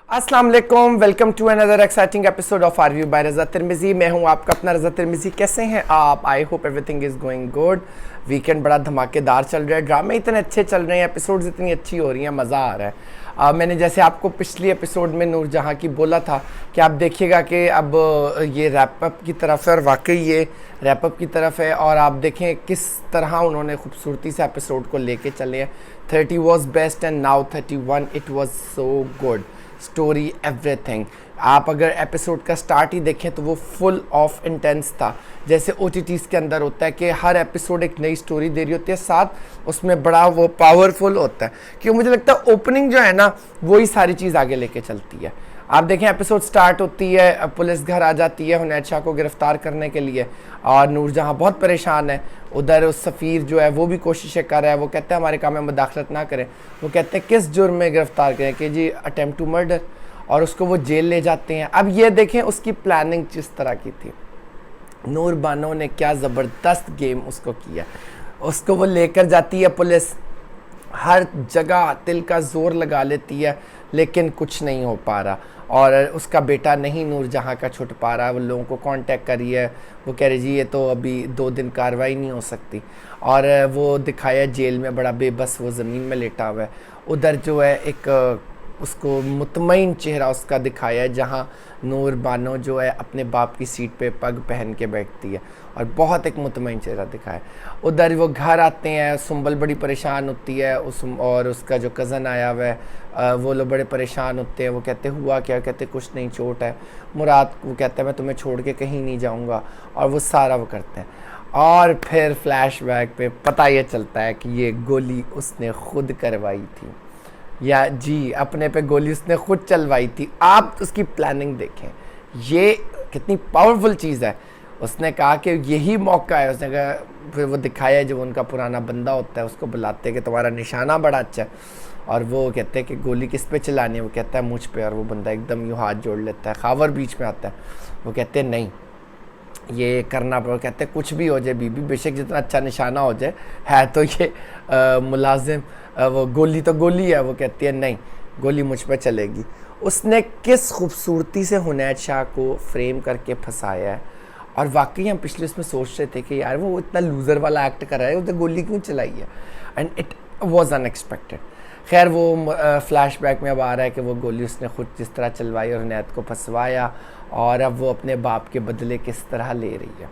अस्सलाम वालेकुम, welcome to another exciting episode of review by Raza Tirmizi. मैं हूं आपका अपना रज़ा तिरमिज़ी। कैसे हैं आप? I hope everything is going good. Weekend बड़ा धमाकेदार चल रहा है, ड्रामे इतने अच्छे चल रहे हैं, एपिसोड्स इतनी अच्छी हो रही हैं, मज़ा आ रहा है। मैंने जैसे आपको पिछली एपिसोड में नूरजहां की बोला था कि आप देखिएगा कि अब ये रैप अप की तरफ है, और वाकई ये रैप अप की तरफ है। और आप देखें किस तरह उन्होंने खूबसूरती से एपिसोड को लेके चले हैं। 30 was best and now 31 it was so good. Story everything. आप अगर एपिसोड का स्टार्ट ही देखें तो वो फुल ऑफ इंटेंस था, जैसे OTTs के अंदर होता है कि हर एपिसोड एक नई स्टोरी दे रही होती है, साथ उसमें बड़ा वो पावरफुल होता है। क्योंकि मुझे लगता है ओपनिंग जो है ना वही सारी चीज़ आगे लेके चलती है। आप देखें एपिसोड स्टार्ट होती है, पुलिस घर आ जाती है हुनैद शाह को गिरफ्तार करने के लिए, और नूरजहां बहुत परेशान है। उधर उस सफ़ीर जो है वो भी कोशिशें कर रहा है, वो कहते हैं हमारे काम में मुदाखलत ना करें। वो कहते हैं किस जुर्म में गिरफ्तार करें कि जी अटेम्प्ट टू मर्डर, और उसको वो जेल ले जाते हैं। अब ये देखें उसकी प्लानिंग किस तरह की थी। नूर बानो ने क्या ज़बरदस्त गेम उसको किया। उसको वो लेकर जाती है पुलिस, हर जगह दिल का ज़ोर लगा लेती है, लेकिन कुछ नहीं हो पा रहा। और उसका बेटा नहीं नूरजहां का छुट पा रहा। वो लोगों को कांटेक्ट करी है, वो कह रही जी ये तो अभी 2 दिन कार्रवाई नहीं हो सकती। और वो दिखाया जेल में बड़ा बेबस, वो ज़मीन में लेटा हुआ है। उधर जो है एक उसको मुतमईन चेहरा उसका दिखाया है, जहाँ नूर बानो जो है अपने बाप की सीट पे पग पहन के बैठती है, और बहुत एक मुतमईन चेहरा दिखाया। उधर वो घर आते हैं, सुंबल बड़ी परेशान होती है, और उसका जो कज़न आया हुआ है वो लोग बड़े परेशान होते हैं। वो कहते हुआ क्या? कहते कुछ नहीं, चोट है। मुराद वो कहता है मैं तुम्हें छोड़ के कहीं नहीं जाऊँगा, और वो सारा वो करते हैं। और फिर फ्लैशबैक पे पता ये चलता है कि ये गोली उसने खुद करवाई थी, या जी अपने पे गोली उसने खुद चलवाई थी। आप उसकी प्लानिंग देखें, ये कितनी पावरफुल चीज़ है। उसने कहा कि यही मौका है। उसने कहा, फिर वो दिखाया जो उनका पुराना बंदा होता है, उसको बुलाते हैं कि तुम्हारा निशाना बड़ा अच्छा है, और वो कहते हैं कि गोली किस पे चलानी है? वो कहता है मुझ पे, और वो बंदा एकदम यूँ हाथ जोड़ लेता है। खावर बीच में आता है। वो कहते हैं नहीं ये करना पड़ेगा। कहते हैं कुछ भी हो जाए बीबी, बेशक जितना अच्छा निशाना हो जाए, है तो ये मुलाजिम, वो गोली तो गोली है। वो कहती है नहीं, गोली मुझ पर चलेगी। उसने किस खूबसूरती से हुनैद शाह को फ्रेम करके फंसाया है। और वाकई हम पिछले उसमें सोच रहे थे कि यार वो इतना लूज़र वाला एक्ट कर रहा है, उधर गोली क्यों चलाई है, एंड इट वॉज अनएक्सपेक्टेड। खैर वो फ्लैशबैक में अब आ रहा है कि वो गोली उसने खुद जिस तरह चलवाई और हुनैद को फंसवाया, और अब वो अपने बाप के बदले किस तरह ले रही है।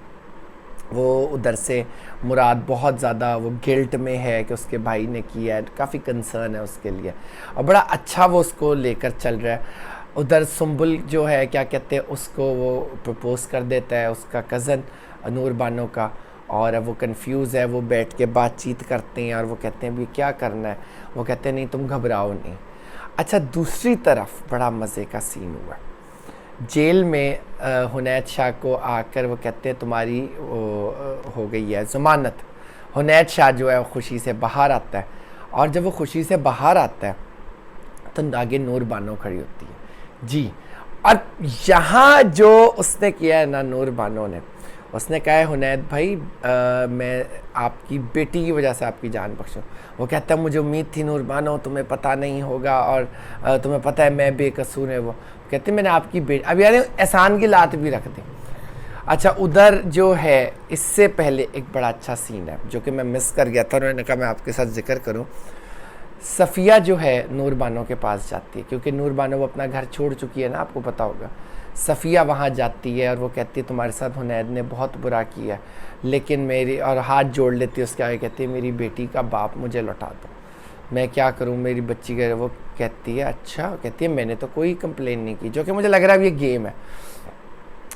वो उधर से मुराद बहुत ज़्यादा वो गिल्ट में है कि उसके भाई ने किया है, काफ़ी कंसर्न है उसके लिए, और बड़ा अच्छा वो उसको लेकर चल रहा है। उधर सुंबुल जो है क्या कहते हैं उसको वो प्रपोज़ कर देता है, उसका कज़न नूर बानो का, और अब वो कंफ्यूज है। वो बैठ के बातचीत करते हैं, और वो कहते हैं भी क्या करना है? वो कहते हैं नहीं तुम घबराओ नहीं। अच्छा, दूसरी तरफ बड़ा मज़े का सीन हुआ जेल में। हुनैद शाह को आकर वो कहते हैं तुम्हारी हो गई है ज़मानत। हुनैद शाह जो है वो खुशी से बाहर आता है, और जब वो खुशी से बाहर आता है तो आगे नूर बानो खड़ी होती है जी। और यहाँ जो उसने किया है ना नूर बानो ने, उसने कहा है हुनैद भाई मैं आपकी बेटी की वजह से आपकी जान बख्शूँ। वो कहता है मुझे उम्मीद थी नूर बानो तुम्हें पता नहीं होगा, और तुम्हें पता है मैं बेकसूर है। वो कहते मैंने आपकी बेटी, अब यार एहसान की लात भी रख दी। अच्छा, उधर जो है इससे पहले एक बड़ा अच्छा सीन है जो कि मैं मिस कर गया था, उन्होंने कहा मैं आपके साथ जिक्र करूँ। सफ़िया जो है नूर बानो के पास जाती है, क्योंकि नूर बानो वो अपना घर छोड़ चुकी है ना, आपको पता होगा। सफ़िया वहाँ जाती है और वो कहती है तुम्हारे साथ हुनैद ने बहुत बुरा किया, लेकिन मेरी, और हाथ जोड़ लेती है उसके आगे, कहती है मेरी बेटी का बाप मुझे लौटा दो, मैं क्या करूँ मेरी बच्ची के। वो कहती है अच्छा, कहती है मैंने तो कोई कंप्लेन नहीं की, जो कि मुझे लग रहा है ये गेम है।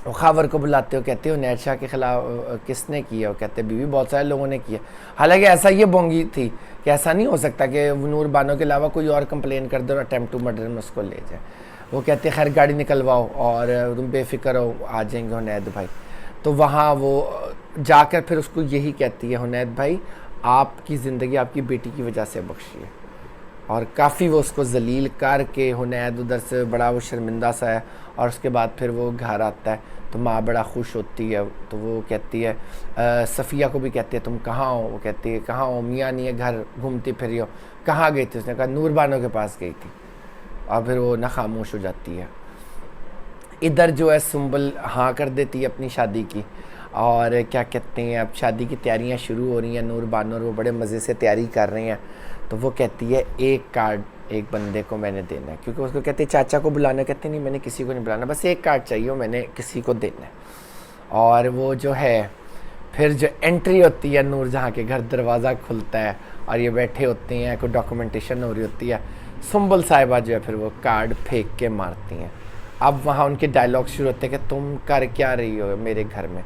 वो खावर को बुलाते हो, कहते हो हुनैद शाह के ख़िलाफ़ किसने किया? वो कहते बीवी बहुत सारे लोगों ने किया। हालांकि ऐसा ये बोंगी थी कि ऐसा नहीं हो सकता कि नूर बानो के अलावा कोई और कंप्लेन कर दे और अटेम्प्ट टू मर्डर में उसको ले जाए। वो कहते खैर गाड़ी निकलवाओ और तुम बेफिक्र हो, आ जाएंगे हुनैद भाई। तो वहाँ वो जाकर फिर उसको यही कहती है हुनैद भाई आपकी ज़िंदगी आपकी बेटी की वजह से बख्शी है, और काफ़ी वो उसको जलील करके हुनैद उधर से बड़ा वो शर्मिंदा सा है। और उसके बाद फिर वो घर आता है तो माँ बड़ा खुश होती है। तो वो कहती है सफ़िया को भी कहती है तुम कहाँ हो? वो कहती है कहाँ हो, मियाँ नहीं है, घर घूमती फिर हो। कहाँ गई थी? उसने कहा नूर बानो के पास गई थी। और फिर वो ना खामोश हो जाती है। इधर जो है सुंबल हाँ कर देती है अपनी शादी की, और क्या कहते हैं अब शादी की तैयारियां शुरू हो रही हैं। नूर बानूर वो बड़े मज़े से तैयारी कर रहे हैं। तो वो कहती है एक कार्ड एक बंदे को मैंने देना है, क्योंकि उसको कहते हैं चाचा को बुलाना, कहते नहीं मैंने किसी को नहीं बुलाना, बस एक कार्ड चाहिए, मैंने किसी को देना है। और वो जो है फिर जो एंट्री होती है नूरजहाँ के घर, दरवाज़ा खुलता है और ये बैठे होते हैं, कोई डॉक्यूमेंटेशन हो रही होती है। सुंबल साहिबा जो है फिर वो कार्ड फेंक के मारती हैं। अब वहाँ उनके डायलॉग शुरू होते हैं कि तुम कर क्या रही हो मेरे घर में।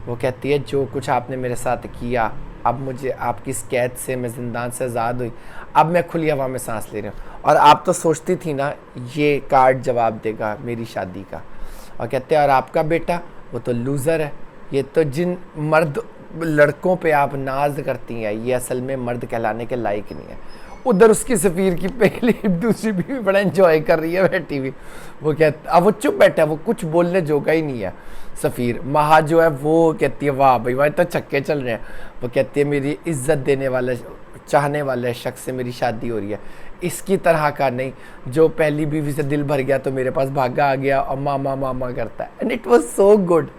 वो कहती है जो कुछ आपने मेरे साथ किया, अब मुझे आपकी इस कैद से, मैं ज़िंदान से आज़ाद हुई, अब मैं खुली हवा में सांस ले रही हूँ। और आप तो सोचती थी ना ये कार्ड जवाब देगा मेरी शादी का। और कहते हैं और आपका बेटा वो तो लूज़र है, ये तो जिन मर्द लड़कों पे आप नाज करती हैं ये असल में मर्द कहलाने के लायक नहीं है। उधर उसकी सफ़ीर की पहली दूसरी भी बड़ा एंजॉय कर रही है बैठी हुई। वो कहता अब वो चुप बैठा है, वो कुछ बोलने जोगा ही नहीं है। सफ़ीर महा जो है वो कहती है वाह भाई वाह तो छक्के चल रहे हैं। वो कहती है मेरी इज्जत देने वाले चाहने वाले शख्स से मेरी शादी हो रही है, इसकी तरह का नहीं जो पहली बीवी से दिल भर गया तो मेरे पास भागा आ गया और मामा मामा करता है। And it was so good.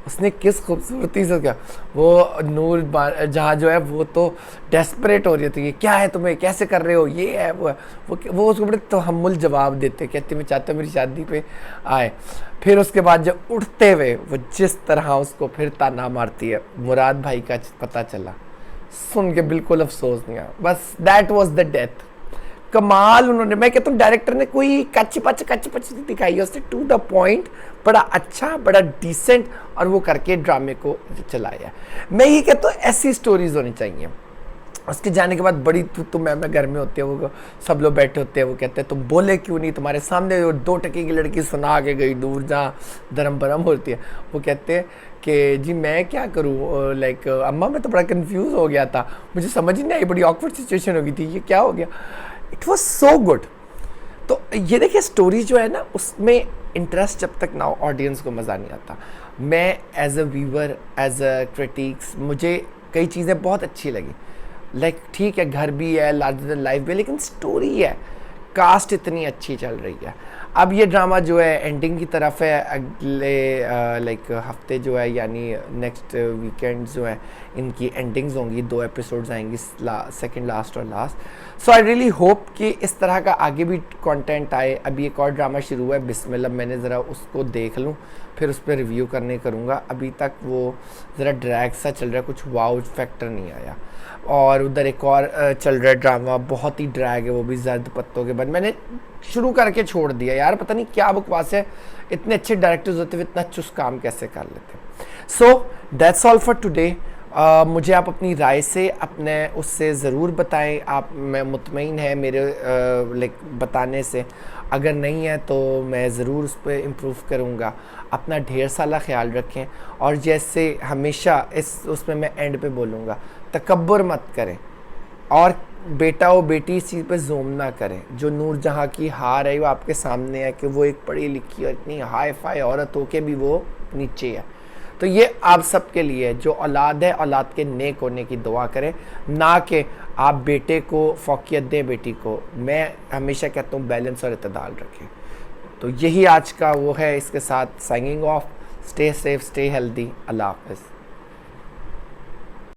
उसने किस खूबसूरती से क्या, वो नूर जहाँ जो है वो तो डेस्परेट हो रही थी, क्या है तुम्हें, कैसे कर रहे हो, ये है वो है। वो उसको बड़े तहम्मुल जवाब देते, कहते मैं चाहता हूँ मेरी शादी पे आए। फिर उसके बाद जब उठते हुए वो जिस तरह उसको फिर ताना मारती है, मुराद भाई का पता चला, सुन के बिल्कुल अफसोस नहीं आया। बस दैट वॉज द डेथ। कमाल उन्होंने, मैं कहता हूँ डायरेक्टर ने कोई कच्ची पच दिखाई है, उसने टू द पॉइंट बड़ा अच्छा बड़ा डिसेंट और वो करके ड्रामे को चलाया। मैं ये कहता हूँ ऐसी स्टोरीज होनी चाहिए। उसके जाने के बाद बड़ी तू मैं घर में होते हैं, वो सब लोग बैठे होते हैं, वो कहते हैं तुम बोले क्यों नहीं, तुम्हारे सामने वो 2 टके की लड़की सुना के गई दूर जहाँ धर्म भरम होती है। वो कहते हैं कि जी मैं क्या करूँ, लाइक अम्मा मैं तो बड़ा कंफ्यूज हो गया था, मुझे समझ ही नहीं आई, बड़ी ऑकवर्ड सिचुएशन हो गई थी, ये क्या हो गया। It was so good. तो ये देखिए स्टोरी जो है ना उसमें इंटरेस्ट जब तक ना ऑडियंस को मज़ा नहीं आता। मैं as a viewer as a critics मुझे कई चीज़ें बहुत अच्छी लगी। लाइक ठीक है घर भी है, लार्जर देन लाइफ भी है, लेकिन स्टोरी है, कास्ट इतनी अच्छी चल रही है। अब ये ड्रामा जो है एंडिंग की तरफ है, अगले लाइक हफ्ते जो है यानी नेक्स्ट वीकेंड जो है इनकी एंडिंग्स होंगी, 2 एपिसोड्स आएंगी, सेकंड लास्ट और last. So I really hope कि इस तरह का आगे भी कंटेंट आए। अभी एक और ड्रामा शुरू हुआ है बिस्मिल्लाह, मैंने ज़रा उसको देख लूँ फिर उस पर रिव्यू करने करूँगा। अभी तक वो ज़रा ड्रैग सा चल रहा है, कुछ वाउ फैक्टर नहीं आया। और उधर एक और चल रहा है ड्रामा, बहुत ही ड्रैग है, वो भी जर्द पत्तों के बाद मैंने शुरू करके छोड़ दिया यार, पता नहीं क्या बकवास है, इतने अच्छे डायरेक्टर्स होते हुए इतना चुस्त काम कैसे कर लेते। So that's all for today. मुझे आप अपनी राय से अपने उससे ज़रूर बताएं। आप मैं मुतमईन है मेरे लाइक बताने से, अगर नहीं है तो मैं ज़रूर उस पर इम्प्रूव करूँगा। अपना ढेर सारा ख्याल रखें, और जैसे हमेशा इस उसमें मैं एंड पे बोलूँगा तकब्बुर मत करें, और बेटा और बेटी इस चीज़ पे ज़ूम ना करें। जो नूरजहाँ की हार है वो आपके सामने है कि वो एक पढ़ी लिखी और इतनी हाई फाई औरत हो के भी वो नीचे है। तो ये आप सबके लिए जो औलाद है, औलाद के नेक होने की दुआ करें, ना कि आप बेटे को फौकियत दें बेटी को। मैं हमेशा कहता हूँ बैलेंस और इत्तेदाल रखें। तो यही आज का वो है, इसके साथ signing off. Stay safe, stay healthy, अल्लाह हाफ़िज़।